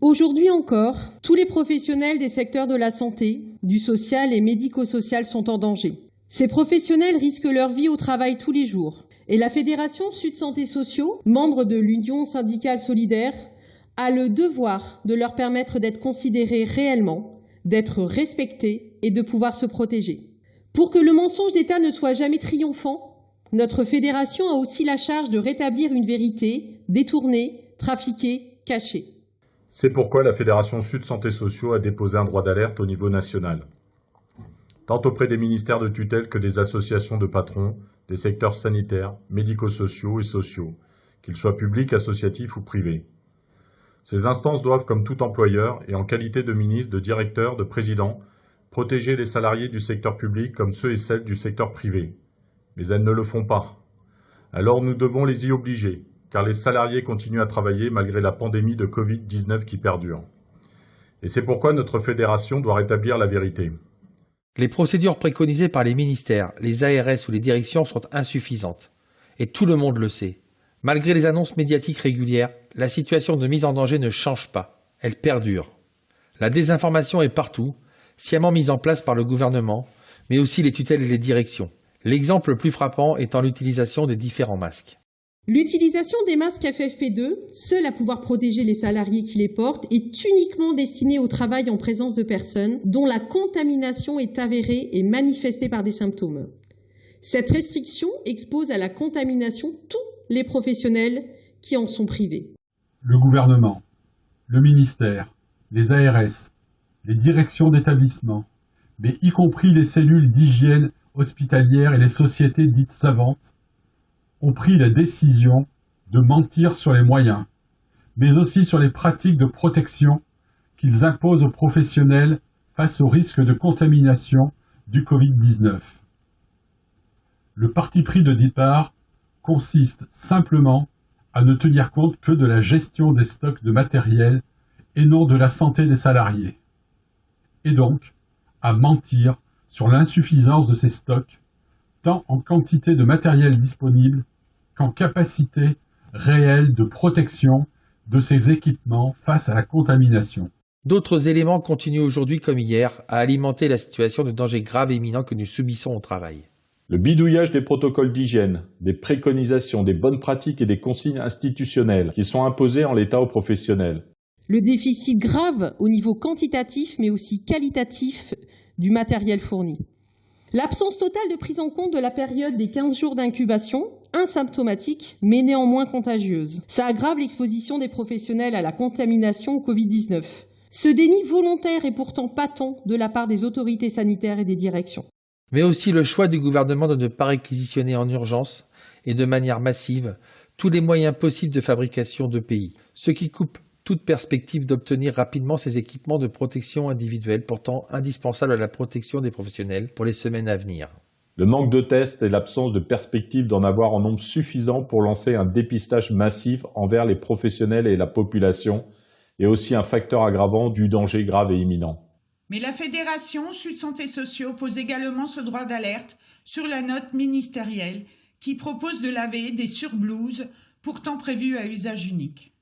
Aujourd'hui encore, tous les professionnels des secteurs de la santé, du social et médico-social sont en danger. Ces professionnels risquent leur vie au travail tous les jours. Et la Fédération Sud Santé Sociaux, membre de l'Union syndicale solidaire, a le devoir de leur permettre d'être considérés réellement, d'être respectés et de pouvoir se protéger. Pour que le mensonge d'État ne soit jamais triomphant, notre fédération a aussi la charge de rétablir une vérité détournée, trafiquée, cachée. C'est pourquoi la Fédération Sud Santé Sociaux a déposé un droit d'alerte au niveau national, tant auprès des ministères de tutelle que des associations de patrons, des secteurs sanitaires, médico-sociaux et sociaux, qu'ils soient publics, associatifs ou privés. Ces instances doivent, comme tout employeur et en qualité de ministre, de directeur, de président, protéger les salariés du secteur public comme ceux et celles du secteur privé. Mais elles ne le font pas. Alors nous devons les y obliger, car les salariés continuent à travailler malgré la pandémie de Covid-19 qui perdure. Et c'est pourquoi notre fédération doit rétablir la vérité. Les procédures préconisées par les ministères, les ARS ou les directions sont insuffisantes. Et tout le monde le sait. Malgré les annonces médiatiques régulières, la situation de mise en danger ne change pas. Elle perdure. La désinformation est partout, sciemment mise en place par le gouvernement, mais aussi les tutelles et les directions. L'exemple le plus frappant étant l'utilisation des différents masques. L'utilisation des masques FFP2, seul à pouvoir protéger les salariés qui les portent, est uniquement destinée au travail en présence de personnes dont la contamination est avérée et manifestée par des symptômes. Cette restriction expose à la contamination tous les professionnels qui en sont privés. Le gouvernement, le ministère, les ARS, les directions d'établissement, mais y compris les cellules d'hygiène hospitalière et les sociétés dites savantes, ont pris la décision de mentir sur les moyens, mais aussi sur les pratiques de protection qu'ils imposent aux professionnels face au risque de contamination du Covid-19. Le parti pris de départ consiste simplement à ne tenir compte que de la gestion des stocks de matériel et non de la santé des salariés, et donc à mentir sur l'insuffisance de ces stocks, tant en quantité de matériel disponible qu'en capacité réelle de protection de ces équipements face à la contamination. D'autres éléments continuent aujourd'hui comme hier à alimenter la situation de danger grave et imminent que nous subissons au travail. Le bidouillage des protocoles d'hygiène, des préconisations, des bonnes pratiques et des consignes institutionnelles qui sont imposées en l'état aux professionnels. Le déficit grave au niveau quantitatif mais aussi qualitatif du matériel fourni. L'absence totale de prise en compte de la période des 15 jours d'incubation, asymptomatique mais néanmoins contagieuse. Ça aggrave l'exposition des professionnels à la contamination au Covid-19. Ce déni volontaire est pourtant patent de la part des autorités sanitaires et des directions. Mais aussi le choix du gouvernement de ne pas réquisitionner en urgence et de manière massive tous les moyens possibles de fabrication de pays, ce qui coupe toute perspective d'obtenir rapidement ces équipements de protection individuelle pourtant indispensables à la protection des professionnels pour les semaines à venir. Le manque de tests et l'absence de perspective d'en avoir en nombre suffisant pour lancer un dépistage massif envers les professionnels et la population est aussi un facteur aggravant du danger grave et imminent. Mais la Fédération Sud Santé Sociaux pose également ce droit d'alerte sur la note ministérielle qui propose de laver des surblouses pourtant prévues à usage unique.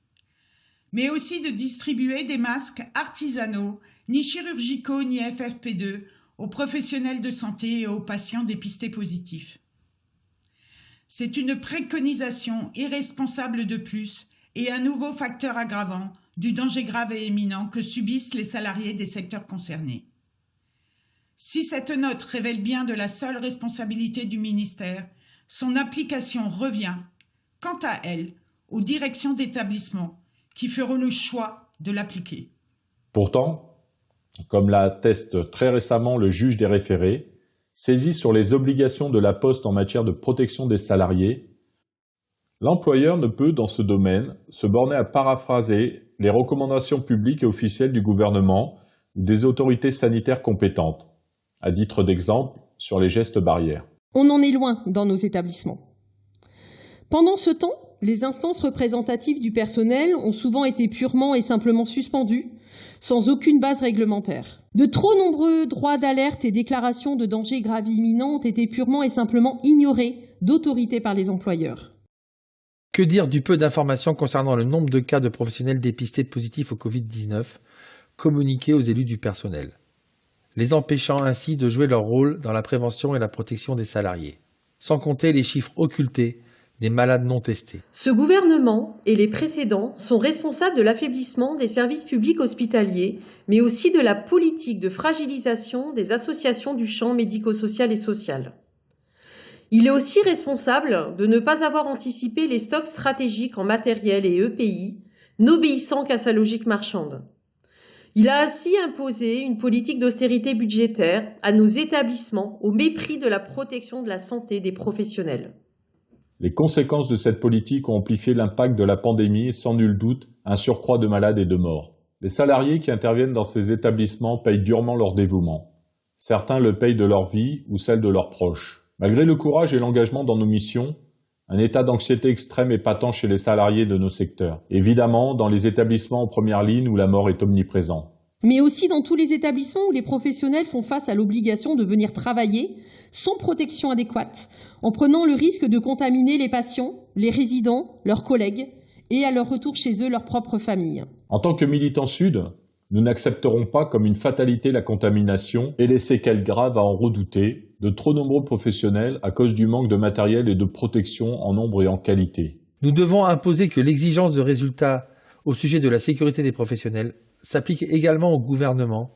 Mais aussi de distribuer des masques artisanaux, ni chirurgicaux ni FFP2, aux professionnels de santé et aux patients dépistés positifs. C'est une préconisation irresponsable de plus et un nouveau facteur aggravant du danger grave et imminent que subissent les salariés des secteurs concernés. Si cette note révèle bien de la seule responsabilité du ministère, son application revient, quant à elle, aux directions d'établissement qui feront le choix de l'appliquer. Pourtant, comme l'atteste très récemment le juge des référés, saisi sur les obligations de la Poste en matière de protection des salariés, l'employeur ne peut, dans ce domaine, se borner à paraphraser les recommandations publiques et officielles du gouvernement ou des autorités sanitaires compétentes, à titre d'exemple sur les gestes barrières. On en est loin dans nos établissements. Pendant ce temps, les instances représentatives du personnel ont souvent été purement et simplement suspendues, sans aucune base réglementaire. De trop nombreux droits d'alerte et déclarations de danger grave imminent ont été purement et simplement ignorés d'autorité par les employeurs. Que dire du peu d'informations concernant le nombre de cas de professionnels dépistés positifs au Covid-19 communiqués aux élus du personnel, les empêchant ainsi de jouer leur rôle dans la prévention et la protection des salariés, sans compter les chiffres occultés des malades non testés. Ce gouvernement et les précédents sont responsables de l'affaiblissement des services publics hospitaliers, mais aussi de la politique de fragilisation des associations du champ médico-social et social. Il est aussi responsable de ne pas avoir anticipé les stocks stratégiques en matériel et EPI, n'obéissant qu'à sa logique marchande. Il a ainsi imposé une politique d'austérité budgétaire à nos établissements au mépris de la protection de la santé des professionnels. Les conséquences de cette politique ont amplifié l'impact de la pandémie et sans nul doute un surcroît de malades et de morts. Les salariés qui interviennent dans ces établissements payent durement leur dévouement. Certains le payent de leur vie ou celle de leurs proches. Malgré le courage et l'engagement dans nos missions, un état d'anxiété extrême est patent chez les salariés de nos secteurs. Évidemment, dans les établissements en première ligne où la mort est omniprésente. Mais aussi dans tous les établissements où les professionnels font face à l'obligation de venir travailler sans protection adéquate, en prenant le risque de contaminer les patients, les résidents, leurs collègues et à leur retour chez eux, leur propre famille. En tant que militants Sud, nous n'accepterons pas comme une fatalité la contamination et les séquelles graves à en redouter de trop nombreux professionnels à cause du manque de matériel et de protection en nombre et en qualité. Nous devons imposer que l'exigence de résultats au sujet de la sécurité des professionnels s'applique également au gouvernement,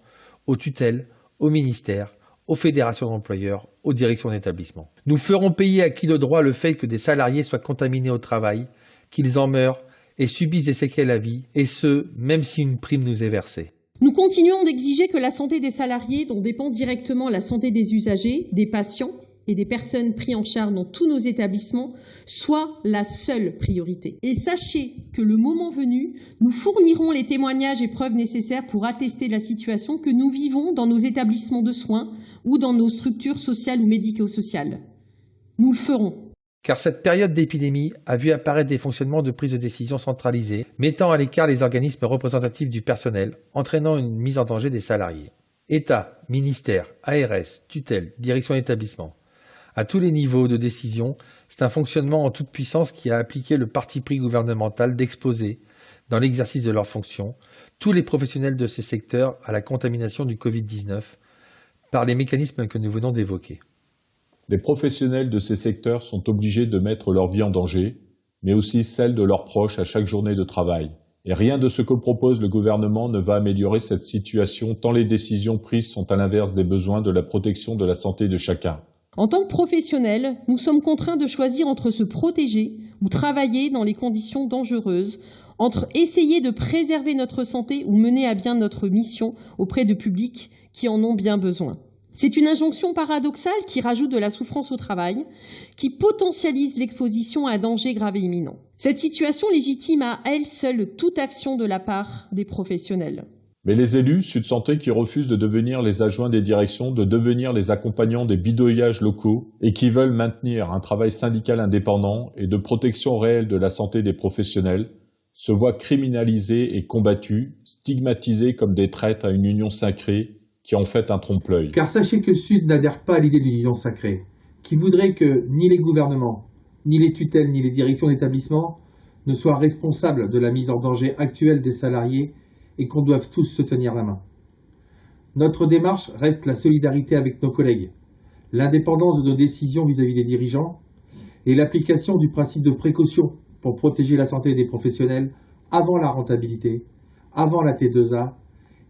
aux tutelles, aux ministères, aux fédérations d'employeurs, aux directions d'établissement. Nous ferons payer à qui de droit le fait que des salariés soient contaminés au travail, qu'ils en meurent et subissent des séquelles à vie, et ce, même si une prime nous est versée. Nous continuons d'exiger que la santé des salariés, dont dépend directement la santé des usagers, des patients et des personnes prises en charge dans tous nos établissements, soit la seule priorité. Et sachez que le moment venu, nous fournirons les témoignages et preuves nécessaires pour attester de la situation que nous vivons dans nos établissements de soins ou dans nos structures sociales ou médico-sociales. Nous le ferons. Car cette période d'épidémie a vu apparaître des fonctionnements de prise de décision centralisés, mettant à l'écart les organismes représentatifs du personnel, entraînant une mise en danger des salariés. État, ministère, ARS, tutelle, direction d'établissement. À tous les niveaux de décision, c'est un fonctionnement en toute puissance qui a appliqué le parti pris gouvernemental d'exposer, dans l'exercice de leurs fonctions, tous les professionnels de ces secteurs à la contamination du Covid-19 par les mécanismes que nous venons d'évoquer. Les professionnels de ces secteurs sont obligés de mettre leur vie en danger, mais aussi celle de leurs proches à chaque journée de travail. Et rien de ce que propose le gouvernement ne va améliorer cette situation tant les décisions prises sont à l'inverse des besoins de la protection de la santé de chacun. En tant que professionnels, nous sommes contraints de choisir entre se protéger ou travailler dans les conditions dangereuses, entre essayer de préserver notre santé ou mener à bien notre mission auprès de publics qui en ont bien besoin. C'est une injonction paradoxale qui rajoute de la souffrance au travail, qui potentialise l'exposition à un danger grave et imminent. Cette situation légitime à elle seule toute action de la part des professionnels. Mais les élus Sud Santé qui refusent de devenir les adjoints des directions, de devenir les accompagnants des bidouillages locaux et qui veulent maintenir un travail syndical indépendant et de protection réelle de la santé des professionnels, se voient criminalisés et combattus, stigmatisés comme des traîtres à une union sacrée qui en fait un trompe-l'œil. Car sachez que Sud n'adhère pas à l'idée d'une union sacrée, qui voudrait que ni les gouvernements, ni les tutelles, ni les directions d'établissement ne soient responsables de la mise en danger actuelle des salariés et qu'on doive tous se tenir la main. Notre démarche reste la solidarité avec nos collègues, l'indépendance de nos décisions vis-à-vis des dirigeants et l'application du principe de précaution pour protéger la santé des professionnels avant la rentabilité, avant la T2A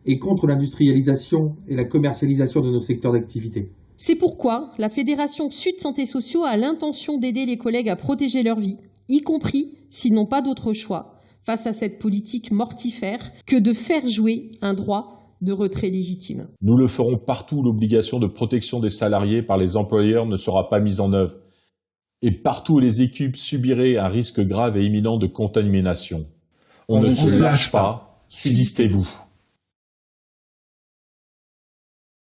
et contre l'industrialisation et la commercialisation de nos secteurs d'activité. C'est pourquoi la Fédération Sud Santé Sociaux a l'intention d'aider les collègues à protéger leur vie, y compris s'ils n'ont pas d'autre choix face à cette politique mortifère que de faire jouer un droit de retrait légitime. Nous le ferons partout où l'obligation de protection des salariés par les employeurs ne sera pas mise en œuvre et partout où les équipes subiraient un risque grave et imminent de contamination. On ne se lâche pas, sudistez-vous.